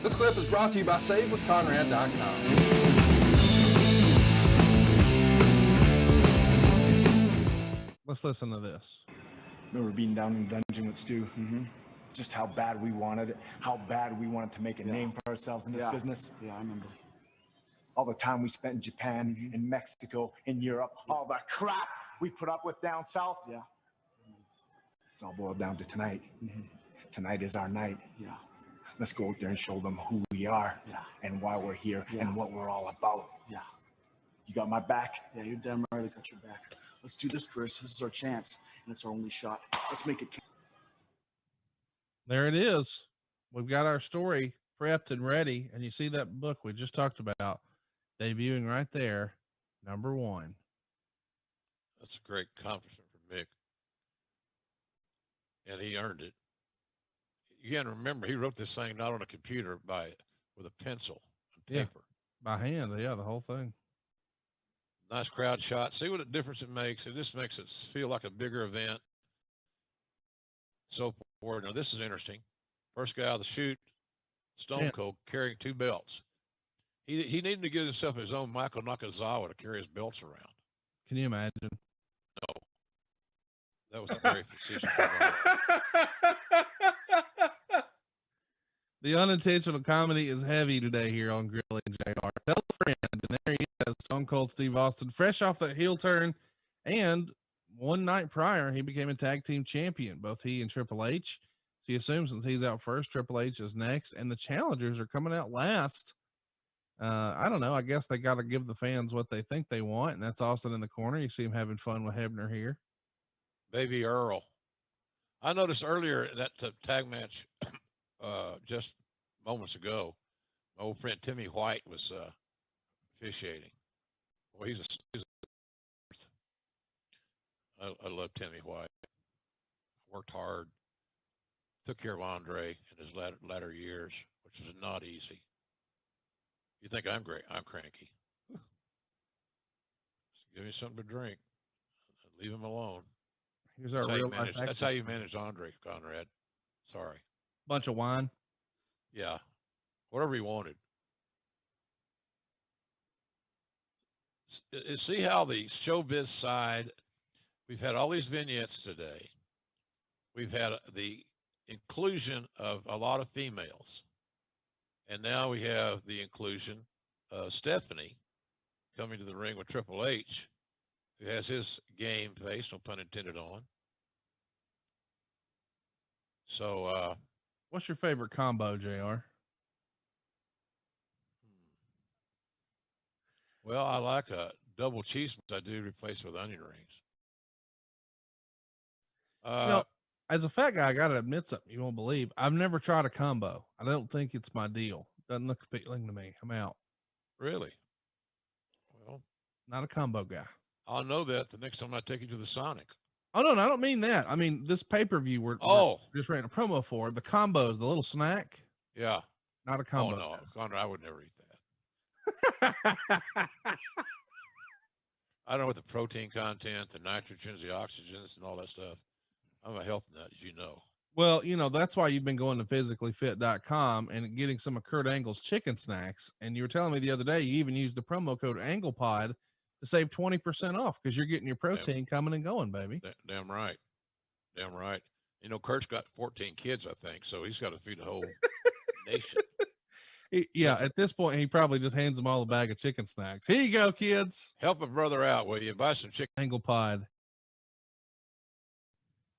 This clip is brought to you by SaveWithConrad.com. Let's listen to this. Remember being down in the dungeon with Stu? Mm-hmm. Just how bad we wanted it, how bad we wanted to make a name for ourselves in this business. Yeah, I remember. All the time we spent in Japan, in Mexico, in Europe, all the crap we put up with down south. Yeah. It's all boiled down to tonight. Mm-hmm. Tonight is our night. Yeah. Let's go out there and show them who we are and why we're here and what we're all about. Yeah. You got my back? Yeah, you're damn right I got your back. Let's do this, Chris. This is our chance, and it's our only shot. Let's make it count. There it is. We've got our story prepped and ready, and you see that book we just talked about debuting right there, #1. That's a great accomplishment for Mick, and he earned it. You got to remember, he wrote this thing not on a computer, with a pencil and paper. By hand. Yeah, the whole thing. Nice crowd shot. See what a difference it makes. It just makes it feel like a bigger event. So forth. Now this is interesting. First guy out of the chute, Stone Cold, carrying 2 belts. He needed to get himself his own Michael Nakazawa to carry his belts around. Can you imagine? No. That was a very facetious. The unintentional comedy is heavy today here on Grilling JR. Tell a friend, and there he is, Stone Cold Steve Austin, fresh off that heel turn. And one night prior, he became a tag team champion, both he and Triple H. So you assume since he's out first, Triple H is next, and the challengers are coming out last. I don't know. I guess they got to give the fans what they think they want, and that's Austin in the corner. You see him having fun with Hebner here. Baby Earl. I noticed earlier that tag match just moments ago, my old friend Timmy White was officiating. Well, I love Timmy White. Worked hard, took care of Andre in his latter years, which is not easy. You think I'm great? I'm cranky. Give me something to drink. Leave him alone. Here's our real life. That's how you manage Andre, Conrad. Sorry. Bunch of wine. Yeah. Whatever he wanted. See how the showbiz side, we've had all these vignettes today. We've had the inclusion of a lot of females. And now we have the inclusion of Stephanie coming to the ring with Triple H, who has his game face, no pun intended, on. So, what's your favorite combo, JR? Well, I like a double cheese, I do replace with onion rings. As a fat guy, I got to admit something you won't believe. I've never tried a combo. I don't think it's my deal. Doesn't look appealing to me. I'm out. Really? Well, not a combo guy. I'll know that the next time I take you to the Sonic. Oh, no, I don't mean that. I mean, this pay-per-view we're just ran a promo for, the combos, the little snack. Yeah. Not a combo. Oh, no, Conrad, I would never eat that. I don't know what the protein content, the nitrogens, the oxygens, and all that stuff. I'm a health nut, as you know. Well, that's why you've been going to physicallyfit.com and getting some of Kurt Angle's chicken snacks. And you were telling me the other day, you even used the promo code AnglePod to save 20% off because you're getting your protein coming and going, baby. Damn right. Damn right. Kurt's got 14 kids, I think, so he's got to feed the whole nation. At this point, he probably just hands them all a bag of chicken snacks. Here you go, kids. Help a brother out, will you? Buy some chicken. AnglePod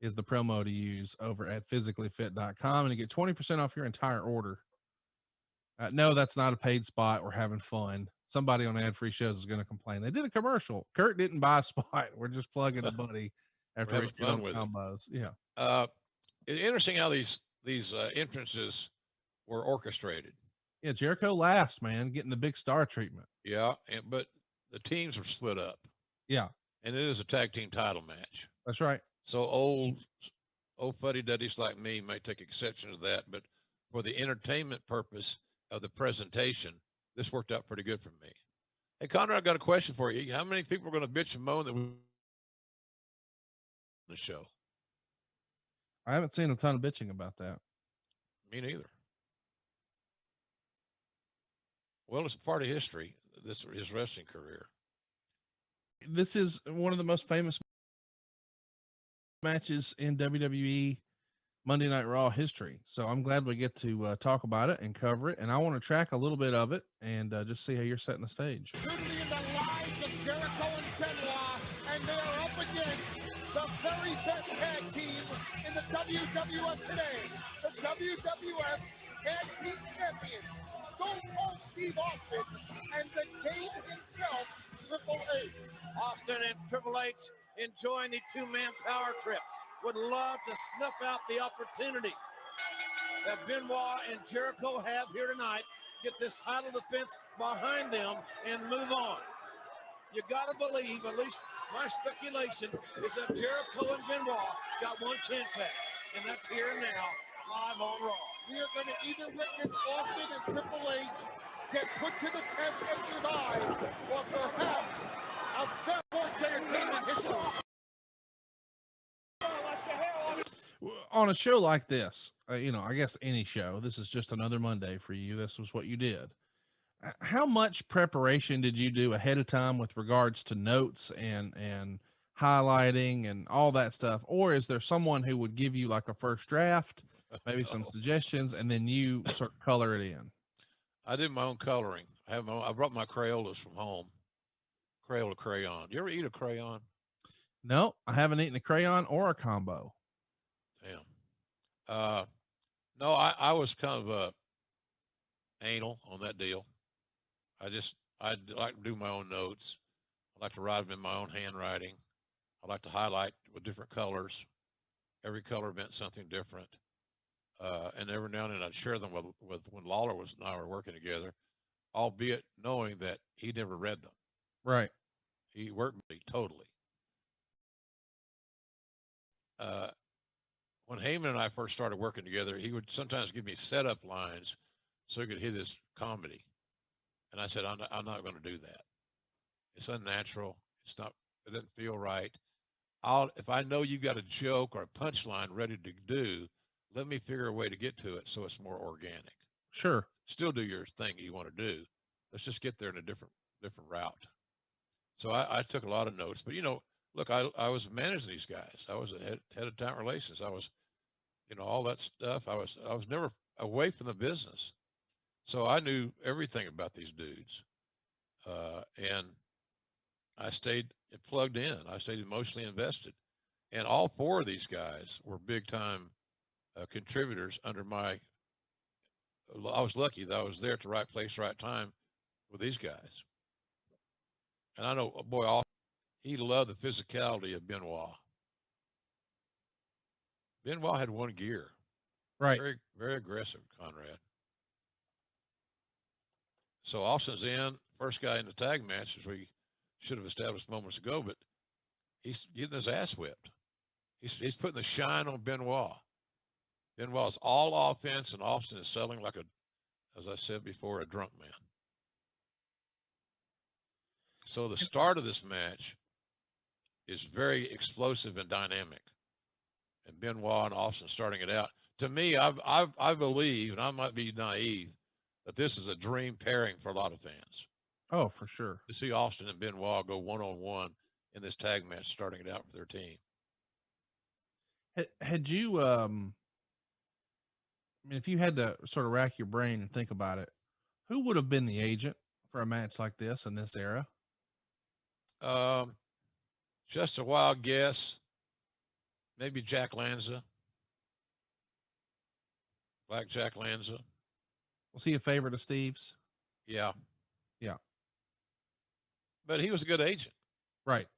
is the promo to use over at physicallyfit.com, and you get 20% off your entire order. No, that's not a paid spot. We're having fun. Somebody on ad free shows is going to complain. They did a commercial. Kurt didn't buy a spot. We're just plugging a buddy after we done with combos. It. Yeah. It's interesting how these entrances were orchestrated. Yeah. Jericho last, man, getting the big star treatment. Yeah. But the teams were split up. Yeah. And it is a tag team title match. That's right. So old fuddy-duddies like me may take exception to that, but for the entertainment purpose of the presentation, this worked out pretty good for me. Hey, Conrad, I got a question for you. How many people are going to bitch and moan that we the show? I haven't seen a ton of bitching about that. Me neither. Well, it's part of history. His wrestling career. This is one of the most famous matches in WWE Monday Night Raw history. So I'm glad we get to talk about it and cover it. And I want to track a little bit of it and just see how you're setting the stage. Brutally in the lives of Jericho and Benoit, and they are up against the very best tag team in the WWF today, the WWF Tag Team Champions, Stone Cold Steve Austin and the King himself, Triple H. Austin and Triple H enjoying the two-man power trip. Would love to snuff out the opportunity that Benoit and Jericho have here tonight. Get this title defense behind them and move on. You got to believe, at least my speculation, is that Jericho and Benoit got one chance at it, and that's here and now, live on Raw. We are going to either witness Austin and Triple H get put to the test and survive, or perhaps a very important entertainment history. On a show like this, you know, I guess any show, this is just another Monday for you. This was what you did. How much preparation did you do ahead of time with regards to notes and highlighting and all that stuff? Or is there someone who would give you like a first draft, maybe some suggestions, and then you sort of color it in? I did my own coloring. I brought my Crayolas from home. Crayola crayon. You ever eat a crayon? No, I haven't eaten a crayon or a combo. Damn. No, I was kind of anal on that deal. I'd like to do my own notes. I like to write them in my own handwriting. I like to highlight with different colors. Every color meant something different. And every now and then I'd share them with when Lawler and I were working together, albeit knowing that he never read them. Right. He worked me totally. When Heyman and I first started working together, he would sometimes give me setup lines so he could hit his comedy. And I said, I'm not going to do that. It's unnatural. It doesn't feel right. If I know you got a joke or a punchline ready to do, let me figure a way to get to it so it's more organic. Sure. Still do your thing you want to do. Let's just get there in a different route. So I took a lot of notes, but you know, look, I was managing these guys. I was head of talent relations. I was, you know, all that stuff. I was never away from the business. So I knew everything about these dudes. And I stayed plugged in. I stayed emotionally invested. And all four of these guys were big time contributors under I was lucky that I was there at the right place, right time with these guys. And I know, boy, he loved the physicality of Benoit. Benoit had one gear. Right. Very, very aggressive, Conrad. So Austin's in, first guy in the tag match, as we should have established moments ago, but he's getting his ass whipped. He's putting the shine on Benoit. Benoit's all offense, and Austin is selling like as I said before, a drunk man. So the start of this match is very explosive and dynamic. And Benoit and Austin starting it out. To me, I believe, and I might be naive, that this is a dream pairing for a lot of fans. Oh, for sure. To see Austin and Benoit go one-on-one in this tag match, starting it out for their team. Had you, I mean, if you had to sort of rack your brain and think about it, who would have been the agent for a match like this in this era? Just a wild guess. Maybe Jack Lanza. Black Jack Lanza. Was he a favorite of Steve's? Yeah. Yeah. But he was a good agent. Right.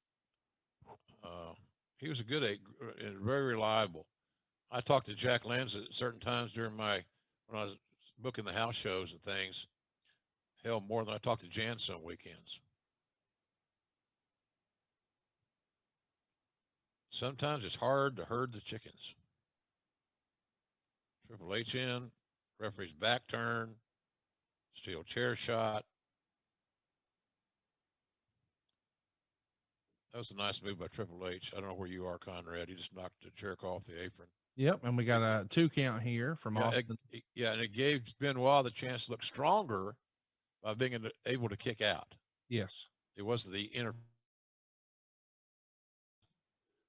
He was a good agent and very reliable. I talked to Jack Lanza at certain times during when I was booking the house shows and things. Hell, more than I talked to Jan some weekends. Sometimes it's hard to herd the chickens. Triple H in, referee's back turn, steel chair shot. That was a nice move by Triple H. I don't know where you are, Conrad. He just knocked the Jericho off the apron. Yep, and we got a 2 count here from Austin. And it gave Benoit the chance to look stronger by being able to kick out. Yes. It wasn't the inner.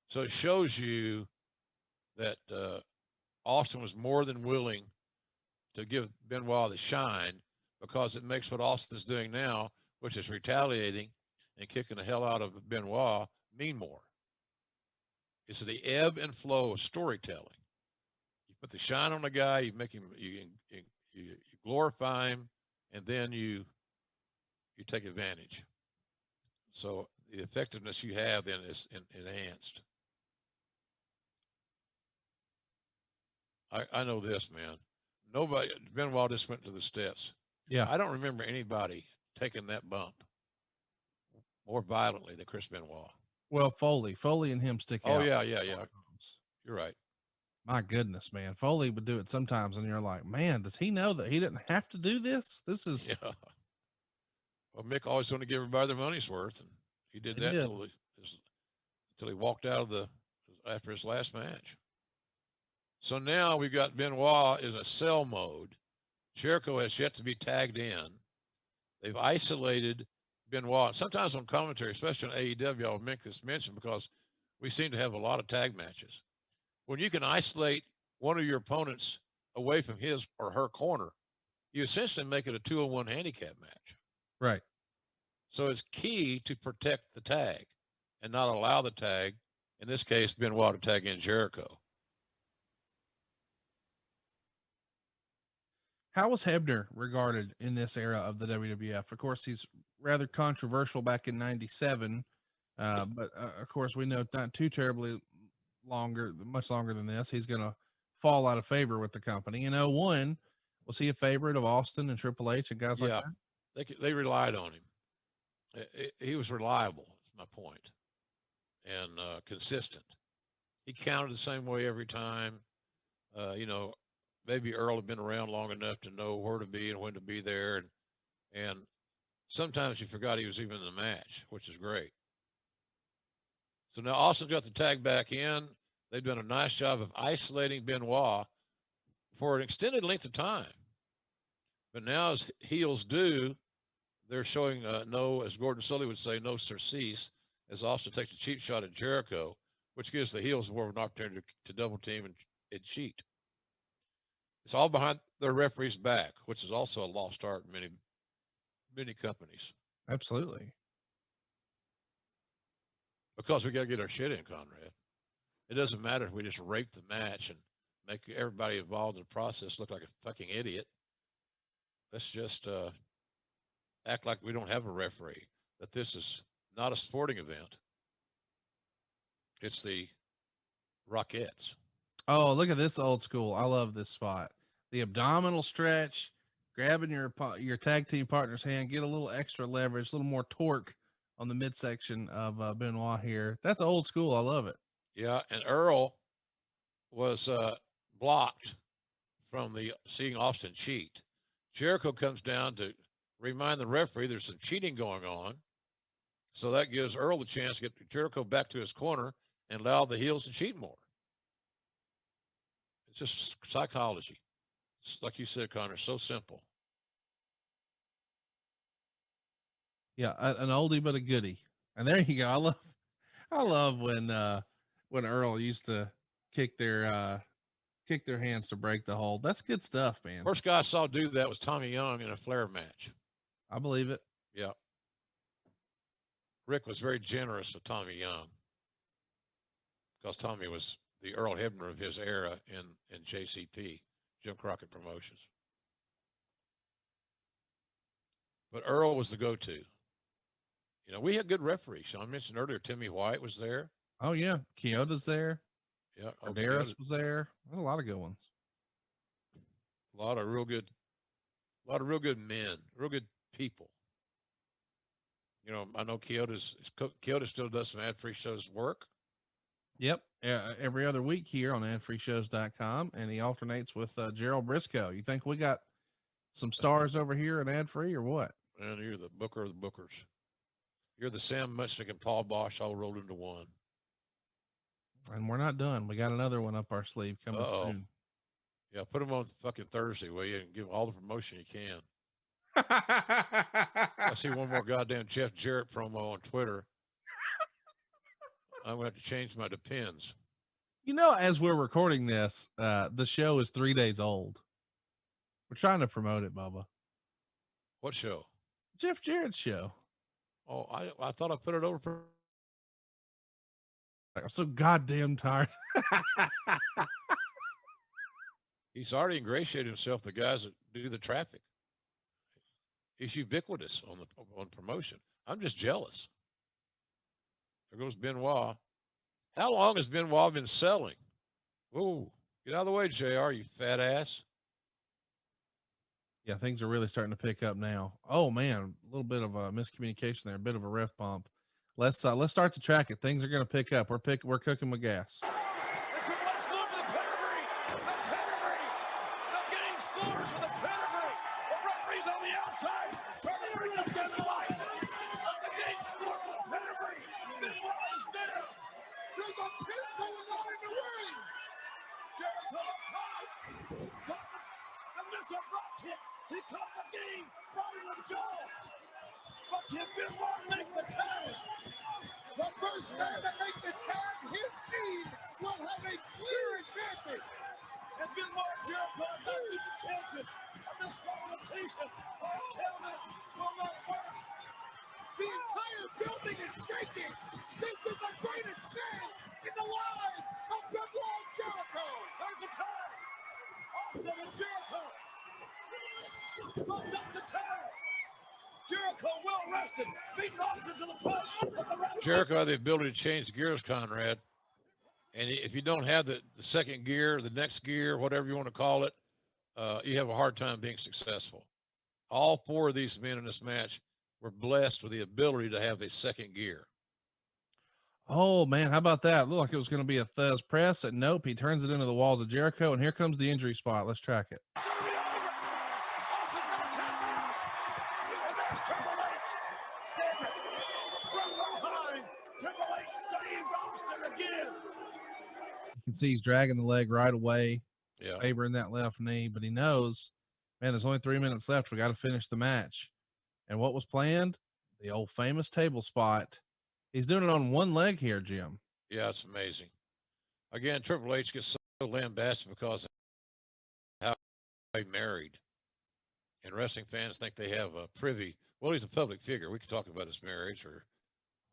So it shows you that Austin was more than willing to give Benoit the shine, because it makes what Austin's doing now, which is retaliating and kicking the hell out of Benoit, mean more. It's the ebb and flow of storytelling. You put the shine on the guy, you make him, you glorify him, and then you take advantage. So the effectiveness you have then is enhanced. I know this, man. Nobody, Benoit just went to the steps. Yeah. I don't remember anybody taking that bump more violently than Chris Benoit. Well, Foley and him stick out. Oh, yeah. You're right. My goodness, man. Foley would do it sometimes, and you're like, man, does he know that he didn't have to do this? This is. Yeah. Well, Mick always wanted to give everybody their money's worth, and he did that until he walked out of after his last match. So now we've got Benoit in a cell mode. Jericho has yet to be tagged in. They've isolated Benoit. Sometimes on commentary, especially on AEW, I'll make this mention because we seem to have a lot of tag matches. When you can isolate one of your opponents away from his or her corner, you essentially make it a 2-on-1 handicap match. Right. So it's key to protect the tag and not allow the tag, in this case, Benoit, to tag in Jericho. How was Hebner regarded in this era of the WWF? Of course, he's rather controversial back in '97, but of course, we know not too terribly much longer than this. He's going to fall out of favor with the company. In '01, was he a favorite of Austin and Triple H and guys like that? They relied on him. He was reliable, is my point, and consistent. He counted the same way every time. Maybe Earl had been around long enough to know where to be and when to be there. And sometimes you forgot he was even in the match, which is great. So now Austin's got the tag back in. They've done a nice job of isolating Benoit for an extended length of time. But now, as heels do, they're showing no, as Gordon Sully would say, no surcease, as Austin takes a cheap shot at Jericho, which gives the heels more of an opportunity to double team and cheat. It's all behind their referee's back, which is also a lost art in many companies. Absolutely. Because we got to get our shit in, Conrad. It doesn't matter if we just rape the match and make everybody involved in the process look like a fucking idiot. Let's just act like we don't have a referee, that this is not a sporting event. It's the Rockettes. Oh, look at this old school. I love this spot. The abdominal stretch, grabbing your tag team partner's hand, get a little extra leverage, a little more torque on the midsection of Benoit here. That's old school. I love it. Yeah, and Earl was blocked from seeing Austin cheat. Jericho comes down to remind the referee there's some cheating going on. So that gives Earl the chance to get Jericho back to his corner and allow the heels to cheat more. It's just psychology. It's like you said, Connor, so simple. Yeah, an oldie but a goodie. And there you go. I love when Earl used to kick their hands to break the hold. That's good stuff, man. First guy I saw do that was Tommy Young in a Flair match. I believe it. Yeah. Rick was very generous with Tommy Young because Tommy was the Earl Hebner of his era in JCP, Jim Crockett Promotions. But Earl was the go-to. We had good referees. Sean mentioned earlier, Timmy White was there. Oh yeah. Kyoto's there. Yeah. Arderas was there. There's a lot of good ones. A lot of real good men, real good people. I know Kyoto still does some ad-free shows work. Yep. Every other week here on adfreeshows.com, and he alternates with Gerald Briscoe. You think we got some stars over here at ad-free or what? Man, you're the booker of the bookers. You're the Sam Muchnick and Paul Bosch all rolled into one. And we're not done. We got another one up our sleeve coming soon. Yeah, put them on fucking Thursday, will you, and give all the promotion you can. I see one more goddamn Jeff Jarrett promo on Twitter. I'm going to have to change my depends. You know, as we're recording this, the show is 3 days old. We're trying to promote it, Bubba. What show? Jeff Jarrett's show. Oh, I thought I put it over for. I'm so goddamn tired. He's already ingratiated himself the guys that do the traffic. He's ubiquitous on promotion. I'm just jealous. There goes Benoit. How long has Benoit been selling? Whoa, get out of the way, JR, you fat ass. Yeah, things are really starting to pick up now. Oh man, a little bit of a miscommunication there, a bit of a ref bump. Let's start to track it. Things are going to pick up. We're cooking with gas. And Triple H scored for the pedigree. The pedigree. The game scores for the pedigree. The referee's on the outside trying to bring up this fight. Let the game score for the pedigree. Benoit is there. There's a pin going on in the ring. Jericho up top. The missile drop kick. He caught the game right in the jaw. But can Benoit make the tag? The first man to make the tag, his team will have a clear advantage. And Benoit Jericho are not be the champions. A disqualification or a counter will not work. The entire building is shaking. This is the greatest chance in the lives of Benoit Jericho. There's a tag. Austin and Jericho. Fucked up the tag. Jericho well rested, beating Austin to the punch. Jericho had the ability to change gears, Conrad. And if you don't have the second gear, the next gear, whatever you want to call it, you have a hard time being successful. All four of these men in this match were blessed with the ability to have a second gear. Oh man, how about that? Looked like it was going to be a Thesz press, and nope, he turns it into the walls of Jericho, and here comes the injury spot. Let's track it. You can see he's dragging the leg right away, favoring that left knee, but he knows, man, there's only 3 minutes left. We got to finish the match. And what was planned? The old famous table spot. He's doing it on one leg here, Jim. Yeah, it's amazing. Again, Triple H gets so lambasted because of how they married. And wrestling fans think they have a privy. Well, he's a public figure. We could talk about his marriage or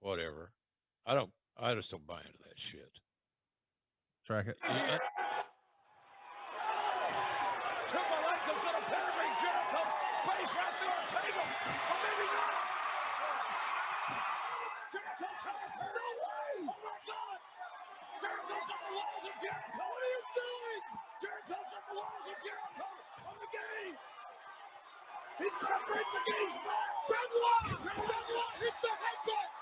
whatever. I just don't buy into that shit. Track it. Triple H is going to penetrate Jericho's face right through our table. Or maybe not. Jericho trying to turn. No way. Oh my God. Jericho's got the walls of Jericho. What are you doing? Jericho's got the walls of Jericho on the game. He's going to break the game's back. Benoit hits the headbutt.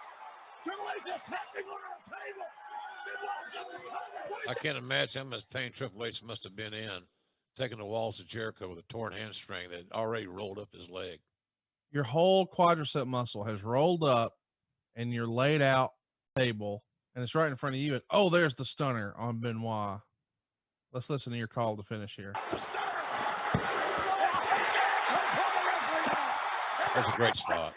Triple H is tapping on our table. Benoit's got the cover. I can't imagine how much pain Triple H must have been in taking the walls of Jericho with a torn hamstring that had already rolled up his leg. Your whole quadricep muscle has rolled up and you're laid out table and it's right in front of you. And oh, there's the stunner on Benoit. Let's listen to your call to finish here. That's a great spot.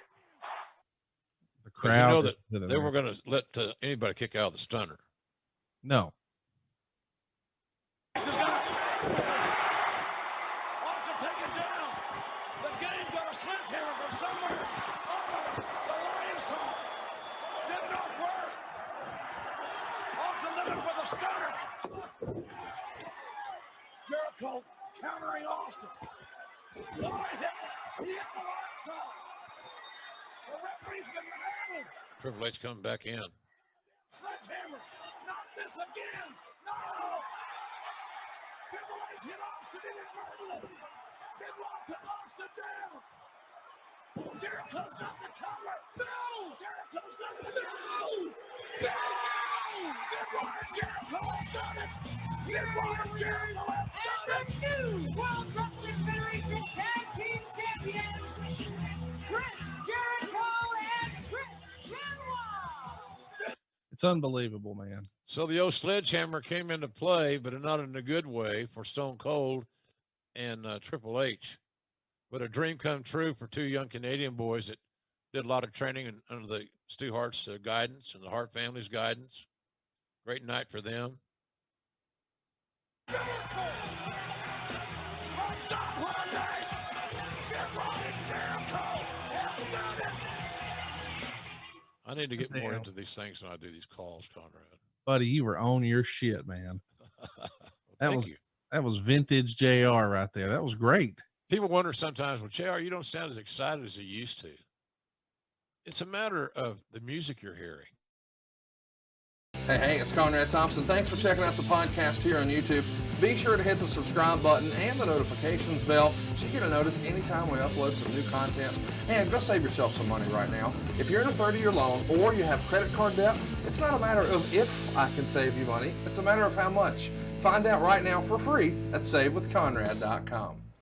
The crowd. You know that they were going to let anybody kick out of the stunner. No. Also taken down. The game got a sledgehammer from somewhere. Oh, the lion saw. Did not work. Also looking for the stunner. Jericho countering Austin. Oh, he hit the lion saw. The referee's been handled. Triple H coming back in. Sledgehammer. Not this again. No. Triple H hit Austin inadvertently. Benoit took Austin down. Jericho's got the cover. No. Jericho's got the no. Benoit and Jericho have done it. Benoit and Jericho have done it. And the new World Wrestling Federation Tag Team Champions, Chris Jericho and Chris Benoit. It's unbelievable, man. So the old sledgehammer came into play, but not in a good way for Stone Cold and Triple H. But a dream come true for two young Canadian boys that did a lot of training under the Stu Hart's guidance and the Hart family's guidance. Great night for them. I need to get more into these things when I do these calls, Conrad. Buddy, you were on your shit, man. Well, That was vintage JR right there. That was great. People wonder sometimes, well, JR, you don't sound as excited as you used to. It's a matter of the music you're hearing. Hey, it's Conrad Thompson. Thanks for checking out the podcast here on YouTube. Be sure to hit the subscribe button and the notifications bell so you get a notice anytime we upload some new content. And go save yourself some money right now. If you're in a 30-year loan or you have credit card debt, it's not a matter of if I can save you money. It's a matter of how much. Find out right now for free at SaveWithConrad.com.